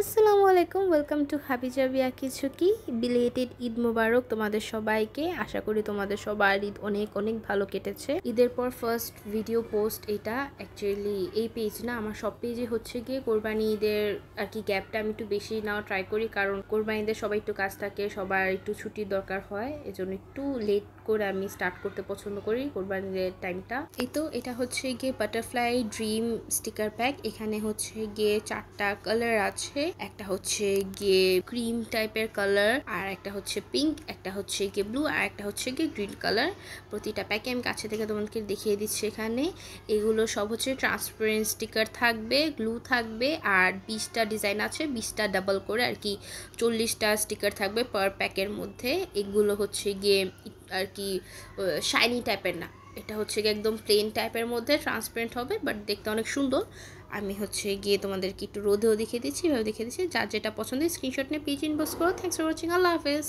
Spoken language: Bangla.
আসসালামু আলাইকুম, ওয়েলকাম টু হাবিজাবি আঁকিঝুঁকি। বিলেটেড ঈদ মোবারক তোমাদের সবাইকে। আশা করি তোমাদের সবার ঈদ অনেক অনেক ভালো কেটেছে। ঈদের পর ফার্স্ট ভিডিও পোস্ট এটা। অ্যাকচুয়ালি এই পেজ না, আমার সব পেজে হচ্ছে গিয়ে কোরবানি ঈদের আর কি গ্যাপটা আমি একটু বেশি নেওয়া ট্রাই করি, কারণ কোরবানি ঈদের সবাই একটু কাজ থাকে, সবার একটু ছুটির দরকার হয়, এজন্য একটু লেট করে আমি স্টার্ট করতে পছন্দ করি কোরবানির টাইমটা। এই তো এটা হচ্ছে গিয়ে বাটারফ্লাই ড্রিম স্টিকার প্যাক। এখানে হচ্ছে গিয়ে 4টা কালার আছে। একটা হচ্ছে গিয়ে ক্রিম টাইপের কালার, আর একটা হচ্ছে পিঙ্ক, একটা হচ্ছে গিয়ে ব্লু, আর একটা হচ্ছে গিয়ে গ্রিন কালার। প্রতিটা প্যাকে আমি কাছে থেকে তোমাদেরকে দেখিয়ে দিচ্ছি। এখানে এগুলো সব হচ্ছে ট্রান্সপারেন্ট স্টিকার থাকবে, গ্লু থাকবে, আর 20টা ডিজাইন আছে, 20টা ডাবল করে আর কি 40টা স্টিকার থাকবে পার প্যাকের মধ্যে। এগুলো হচ্ছে গিয়ে আর কি শাইনি টাইপের না, এটা হচ্ছে গিয়ে একদম প্লেন টাইপের মধ্যে ট্রান্সপারেন্ট হবে, বাট দেখতে অনেক সুন্দর। আমি হচ্ছে গিয়ে তোমাদেরকে একটু রোদেও দেখিয়ে দিচ্ছি, এভাবে দেখিয়ে দিচ্ছি। যার যেটা পছন্দ স্ক্রিনশট নিয়ে পেজ ইনবক্স করো। থ্যাংকস ফর ওয়াচিং, আল্লাহ হাফেজ।